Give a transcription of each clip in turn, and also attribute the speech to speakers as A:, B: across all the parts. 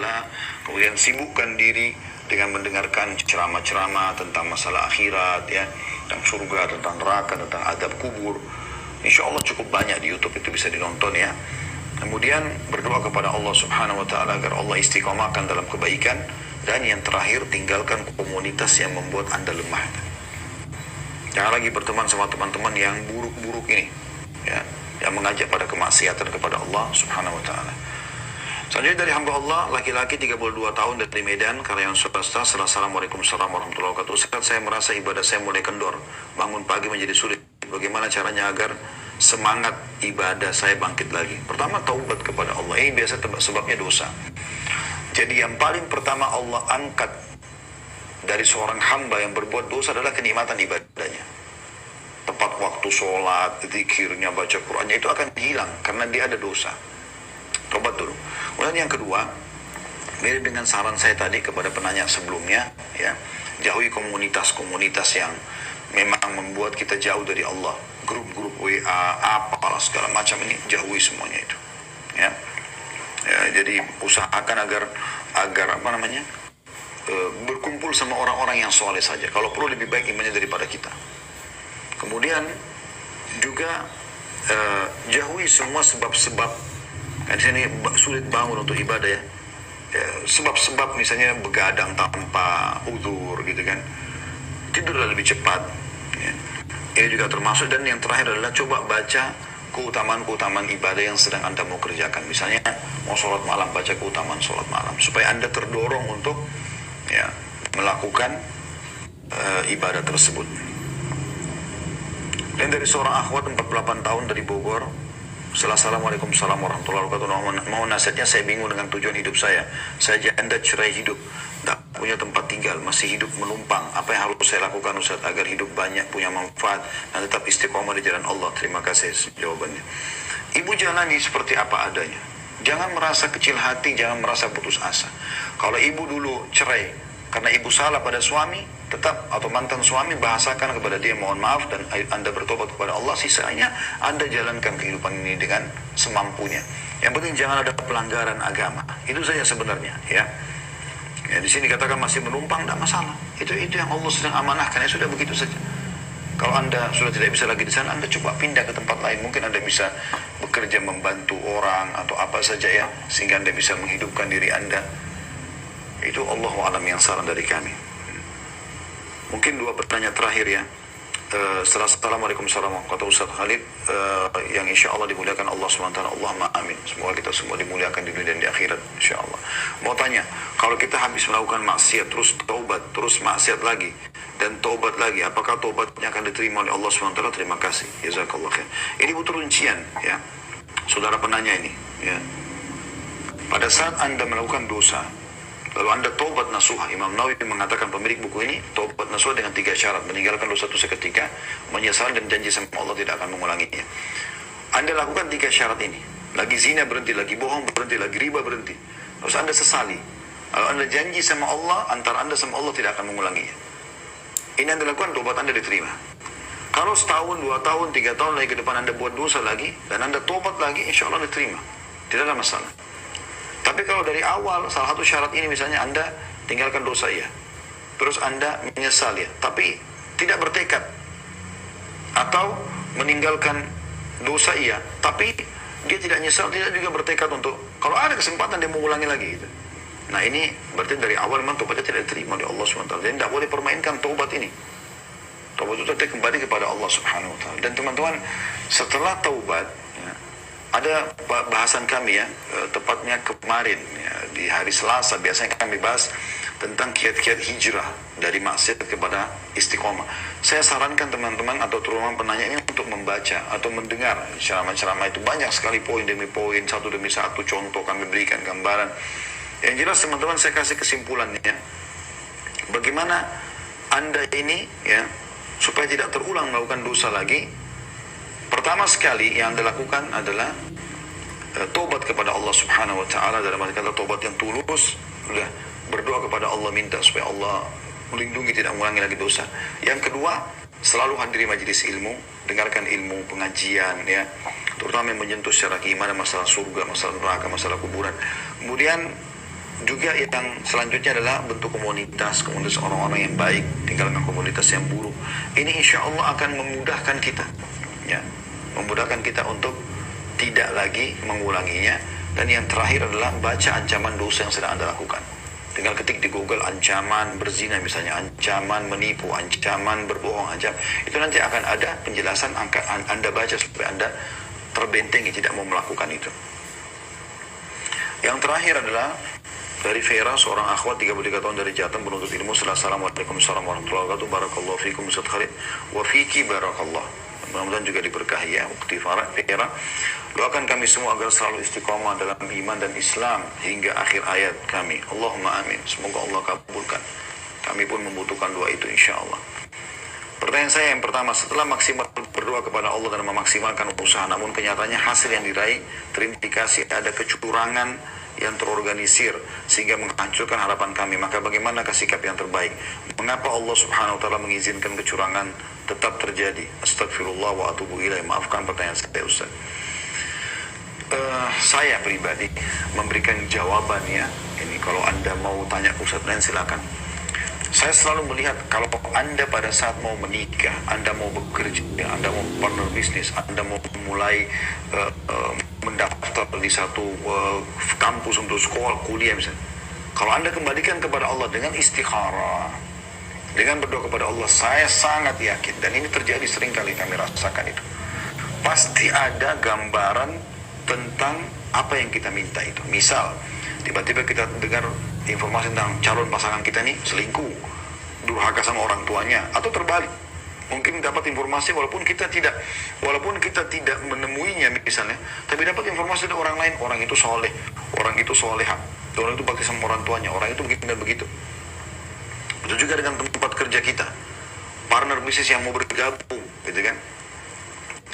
A: Ta'ala, kemudian sibukkan diri dengan mendengarkan ceramah-ceramah tentang masalah akhirat, ya, tentang surga, tentang neraka, tentang adab kubur. Insya Allah cukup banyak di YouTube, itu bisa dinonton ya. Kemudian berdoa kepada Allah Subhanahu Wa Ta'ala agar Allah istiqomahkan dalam kebaikan. Dan yang terakhir, tinggalkan komunitas yang membuat Anda lemah. Jangan lagi berteman sama teman-teman yang buruk-buruk ini, ya, yang mengajak pada kemaksiatan kepada Allah Subhanahu Wa Ta'ala. Selanjutnya dari hamba Allah, laki-laki 32 tahun dari Medan, karyawan swasta. Assalamualaikum warahmatullahi wabarakatuh. Ustaz, saya merasa ibadah saya mulai kendor. Bangun pagi menjadi sulit. Bagaimana caranya agar semangat ibadah saya bangkit lagi? Pertama, taubat kepada Allah. Ini biasa sebabnya dosa. Jadi yang paling pertama Allah angkat dari seorang hamba yang berbuat dosa adalah kenikmatan ibadahnya. Tepat waktu sholat, zikirnya, baca Qur'annya itu akan hilang karena dia ada dosa. Tobat dulu. Kemudian yang kedua, mirip dengan saran saya tadi kepada penanya sebelumnya, ya, jauhi komunitas-komunitas yang memang membuat kita jauh dari Allah. Grup-grup WA, apalah segala macam ini, jauhi semuanya itu. Ya, jadi usahakan agar berkumpul sama orang-orang yang soleh saja. Kalau perlu lebih baik imannya daripada kita. Kemudian juga jauhi semua sebab-sebab. Di sini sulit bangun untuk ibadah ya. Sebab-sebab misalnya begadang tanpa udzur gitu kan. Tidurlah lebih cepat. Ya. Ini juga termasuk. Dan yang terakhir adalah coba baca keutamaan-keutamaan ibadah yang sedang Anda mau kerjakan. Misalnya mau sholat malam, baca keutamaan sholat malam. Supaya Anda terdorong untuk ya melakukan ibadah tersebut. Dan dari seorang akhwat 48 tahun dari Bogor. Assalamualaikum warahmatullahi wabarakatuh. Mau nasihatnya, saya bingung dengan tujuan hidup saya. Saya janda cerai hidup, tak punya tempat tinggal, masih hidup menumpang. Apa yang harus saya lakukan Ustaz agar hidup banyak, punya manfaat dan tetap istiqomah di jalan Allah? Terima kasih jawabannya. Ibu jalani seperti apa adanya. Jangan merasa kecil hati, jangan merasa putus asa. Kalau ibu dulu cerai karena ibu salah pada suami, tetap atau mantan suami, bahasakan kepada dia mohon maaf dan Anda bertobat kepada Allah. Sisanya Anda jalankan kehidupan ini dengan semampunya. Yang penting jangan ada pelanggaran agama. Itu saja sebenarnya, ya. Ya, di sini katakan masih menumpang, tidak masalah. Itu yang Allah sedang amanahkan, ya sudah begitu saja. Kalau Anda sudah tidak bisa lagi di sana, Anda coba pindah ke tempat lain. Mungkin Anda bisa bekerja membantu orang atau apa saja ya, sehingga Anda bisa menghidupkan diri Anda. Itu Allahu a'lam yang saran dari kami. Mungkin dua pertanyaan terakhir ya. Assalamualaikum warahmatullahi wabarakatuh. Ustaz Khalid, yang insya Allah dimuliakan Allah SWT. Allahumma amin. Semoga kita semua dimuliakan di dunia dan di akhirat insya Allah. Mau tanya, kalau kita habis melakukan maksiat terus taubat, terus maksiat lagi dan taubat lagi, apakah taubatnya akan diterima oleh Allah SWT? Terima kasih, jazakallah khair. Ini butuh rincian ya, saudara penanya ini ya. Pada saat Anda melakukan dosa lalu Anda taubat nasuha, Imam Nawawi mengatakan, pemilik buku ini, taubat nasuha dengan 3 syarat: meninggalkan dosa itu seketika, menyesal dan janji sama Allah tidak akan mengulanginya. Anda lakukan 3 syarat ini, lagi zina berhenti, lagi bohong berhenti, lagi riba berhenti, terus Anda sesali, lalu Anda janji sama Allah, antara Anda sama Allah tidak akan mengulanginya. Ini Anda lakukan, taubat Anda diterima. Kalau setahun, 2 tahun, 3 tahun lagi ke depan Anda buat dosa lagi dan Anda taubat lagi, insya Allah diterima, tidak ada masalah. Tapi kalau dari awal, salah satu syarat ini misalnya Anda tinggalkan dosa ya, terus Anda menyesal ya, tapi tidak bertekad, atau meninggalkan dosa iya, tapi dia tidak nyesal, tidak juga bertekad untuk, kalau ada kesempatan dia mengulangi lagi gitu. Nah ini berarti dari awal memang taubatnya tidak diterima oleh Allah SWT. Jadi tidak boleh permainkan taubat ini. Taubat itu tetap kembali kepada Allah Subhanahu Wa Taala. Dan teman-teman, setelah taubat ya, ada bahasan kami ya, tepatnya kemarin ya, di hari Selasa biasanya kami bahas tentang kiat-kiat hijrah dari maksiat kepada istiqomah. Saya sarankan teman-teman atau terutama penanya ini untuk membaca atau mendengar ceramah-ceramah itu. Banyak sekali poin demi poin, satu demi satu contoh kami berikan gambaran. Yang jelas teman-teman, saya kasih kesimpulannya, bagaimana Anda ini ya supaya tidak terulang melakukan dosa lagi. Pertama sekali yang Anda lakukan adalah tobat kepada Allah Subhanahu Wa Taala, dalam arti kata tobat yang tulus. Sudah berdoa kepada Allah, minta supaya Allah melindungi, tidak mengulangi lagi dosa. Yang kedua, selalu hadiri majelis ilmu, dengarkan ilmu pengajian ya, terutama yang menyentuh secara keimanan, masalah surga, masalah neraka, masalah kuburan. Kemudian Juga yang selanjutnya adalah bentuk komunitas orang-orang yang baik, tinggalkan komunitas yang buruk. Ini insya Allah akan memudahkan kita, ya, memudahkan kita untuk tidak lagi mengulanginya. Dan yang terakhir adalah baca ancaman dosa yang sedang Anda lakukan. Tinggal ketik di Google ancaman berzina misalnya, ancaman menipu, ancaman berbohong, itu nanti akan ada penjelasan. Anda baca supaya Anda terbentengi tidak mau melakukan itu. Yang terakhir adalah dari Vera, seorang akhwat 33 tahun dari Jateng, penuntut ilmu. Assalamualaikum warahmatullahi wabarakatuh. Barakallahu fikum Ustaz Khalid wa fiki barakallah. Mudah-mudahan juga diberkahi ya Ukti Vera. Doakan kami semua agar selalu istiqamah dalam iman dan Islam hingga akhir hayat kami. Allahumma amin. Semoga Allah kabulkan. Kami pun membutuhkan doa itu insya Allah. Pertanyaan saya yang pertama, setelah maksimal berdoa kepada Allah dan memaksimalkan usaha, namun kenyataannya hasil yang diraih terindikasi ada kecurangan yang terorganisir sehingga menghancurkan harapan kami, maka bagaimanakah sikap yang terbaik? Mengapa Allah Subhanahu wa taala mengizinkan kecurangan tetap terjadi? Astagfirullah wa atubu ilaih. Maafkan pertanyaan saya Ustaz. Saya pribadi memberikan jawabannya. Ini kalau Anda mau tanya Ustaz lain silakan. Saya selalu melihat kalau Anda pada saat mau menikah, Anda mau bekerja, Anda mau partner bisnis, Anda mau mulai mendaftar di satu kampus untuk sekolah, kuliah misalnya. Kalau Anda kembalikan kepada Allah dengan istikharah, dengan berdoa kepada Allah, saya sangat yakin, dan ini terjadi sering kali kami rasakan itu, pasti ada gambaran tentang apa yang kita minta itu. Misal, tiba-tiba kita dengar informasi tentang calon pasangan kita nih selingkuh, durhaka sama orang tuanya, atau terbalik. Mungkin dapat informasi walaupun kita tidak menemuinya misalnya, tapi dapat informasi dari orang lain, orang itu soleh, orang itu soleha, orang itu bakti sama orang tuanya, orang itu begitu dan begitu. Begitu juga dengan tempat kerja kita, partner bisnis yang mau bergabung, gitu kan?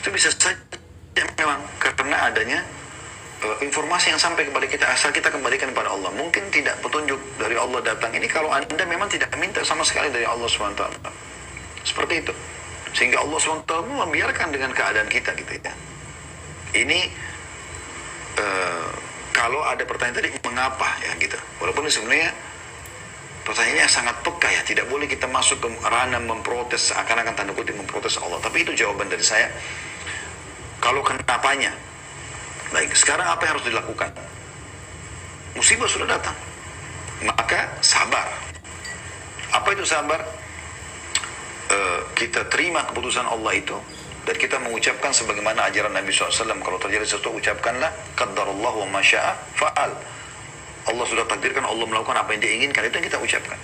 A: Itu bisa saja memang karena adanya informasi yang sampai kepada kita, asal kita kembalikan kepada Allah. Mungkin tidak petunjuk dari Allah datang ini kalau Anda memang tidak minta sama sekali dari Allah SWT. Seperti itu. Sehingga Allah SWT membiarkan dengan keadaan kita gitu ya. Ini kalau ada pertanyaan tadi mengapa ya gitu. Walaupun sebenarnya pertanyaannya sangat peka ya. Tidak boleh kita masuk ke ranah memprotes, seakan-akan tanda kutip memprotes Allah. Tapi itu jawaban dari saya. Kalau kenapanya, baik, sekarang apa yang harus dilakukan? Musibah sudah datang, maka sabar. Apa itu sabar? Kita terima keputusan Allah itu, dan kita mengucapkan sebagaimana ajaran Nabi SAW. Kalau terjadi sesuatu, ucapkanlah qaddarallahu wa ma syaa fa'al. Allah sudah takdirkan, Allah melakukan apa yang dia inginkan, itu yang kita ucapkan.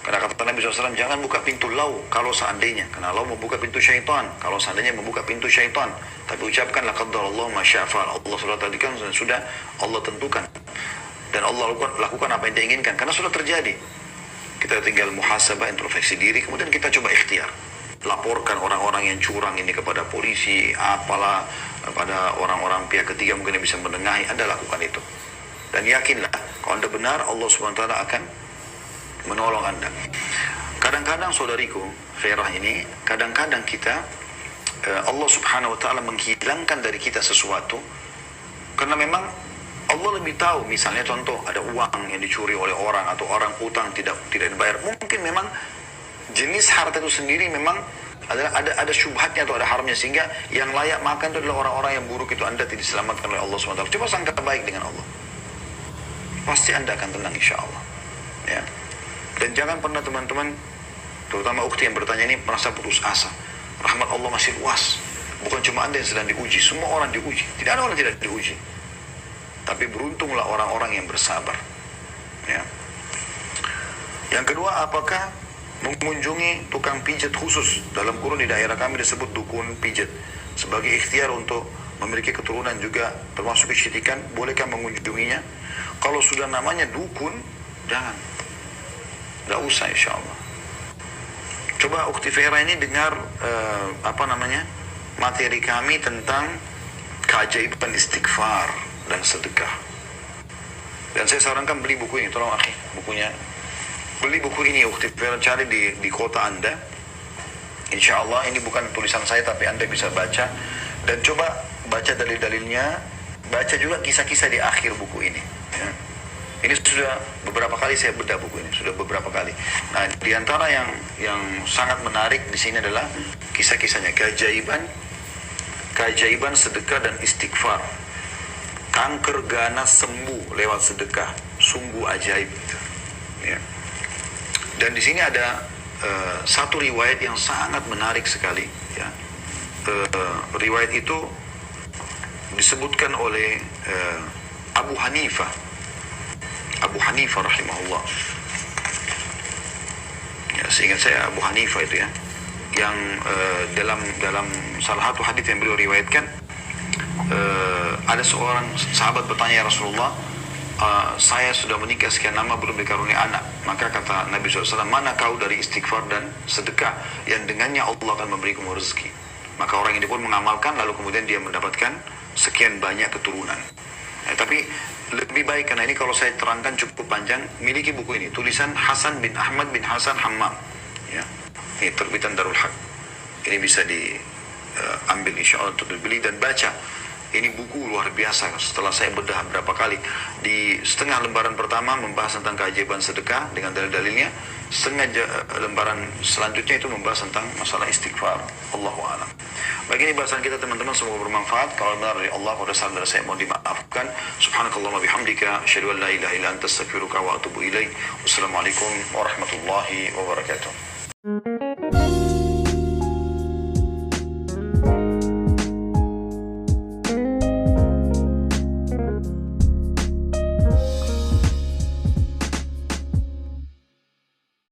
A: Karena kata Nabi SAW, jangan buka pintu lau kalau seandainya, karena lau membuka pintu syaitan, kalau seandainya membuka pintu syaitan. Tapi ucapkanlah qaddarallahu ma syaa fa'al. Allah sudah takdirkan dan sudah Allah tentukan, dan Allah lakukan apa yang dia inginkan, karena sudah terjadi. Kita tinggal muhasabah, introspeksi diri, kemudian kita coba ikhtiar. Laporkan orang-orang yang curang ini kepada polisi, apalah, pada orang-orang pihak ketiga mungkin yang bisa menengahi. Anda lakukan itu. Dan yakinlah, kalau Anda benar, Allah SWT akan menolong Anda. Kadang-kadang saudariku, Vera ini, kadang-kadang kita, Allah Subhanahu wa ta'ala menghilangkan dari kita sesuatu, karena memang Allah lebih tahu. Misalnya contoh, ada uang yang dicuri oleh orang, atau orang utang tidak dibayar. Mungkin memang jenis harta itu sendiri memang ada syubhatnya atau ada haramnya, sehingga yang layak makan itu adalah orang-orang yang buruk itu. Anda tidak diselamatkan oleh Allah SWT. Coba sangka baik dengan Allah, pasti Anda akan tenang insya Allah ya. Dan jangan pernah teman-teman, terutama ukti yang bertanya ini, merasa putus asa. Rahmat Allah masih luas. Bukan cuma Anda yang sedang diuji, semua orang diuji. Tidak ada orang yang tidak diuji. Tapi beruntunglah orang-orang yang bersabar ya. Yang kedua, apakah mengunjungi tukang pijat khusus, dalam kurun di daerah kami disebut dukun pijat, sebagai ikhtiar untuk memiliki keturunan juga termasuk kesyirikan, bolehkah mengunjunginya? Kalau sudah namanya dukun, jangan, tidak usah insya Allah. Coba Ukti Vera ini dengar materi kami tentang keajaiban istighfar dan sedekah. Dan saya sarankan beli buku ini, tolong akhi, bukunya. Beli buku ini Ukti Vera, cari di kota Anda. Insya Allah ini bukan tulisan saya, tapi Anda bisa baca. Dan coba baca dalil-dalilnya, baca juga kisah-kisah di akhir buku ini ya. Ini sudah beberapa kali saya bedah buku ini, sudah beberapa kali. Nah, di antara yang sangat menarik di sini adalah kisah-kisahnya, keajaiban sedekah dan istighfar. Kanker ganas sembuh lewat sedekah, sungguh ajaib. Ya. Dan di sini ada satu riwayat yang sangat menarik sekali. Ya. Riwayat itu disebutkan oleh Abu Hanifah rahimahullah. Ya, seingat saya Abu Hanifah itu ya, yang dalam salah satu hadis yang beliau riwayatkan, ada seorang sahabat bertanya, ya Rasulullah, saya sudah menikah sekian lama belum dikarunia anak. Maka kata Nabi SAW, mana kau dari istighfar dan sedekah yang dengannya Allah akan memberikan rezeki. Maka orang ini pun mengamalkan, lalu kemudian dia mendapatkan sekian banyak keturunan. Tapi lebih baik, karena ini kalau saya terangkan cukup panjang, miliki buku ini, tulisan Hasan bin Ahmad bin Hasan Hammam. Ya. Ini terbitan Darul Haq. Ini bisa diambil insya Allah untuk dibeli dan baca. Ini buku luar biasa. Setelah saya bedah berapa kali, di setengah lembaran pertama membahas tentang keajaiban sedekah dengan dalil-dalilnya, setengah lembaran selanjutnya itu membahas tentang masalah istighfar. Allahu a'lam. Bagi ini bahasan kita teman-teman, semoga bermanfaat. Kalau benar dari Allah, kalau salah dari saya, mohon dimaafkan. Subhanakallahumma bihamdika, asyhadu an la ilaha illa anta, astaghfiruka wa atubu ilaik. Wassalamualaikum warahmatullahi wabarakatuh.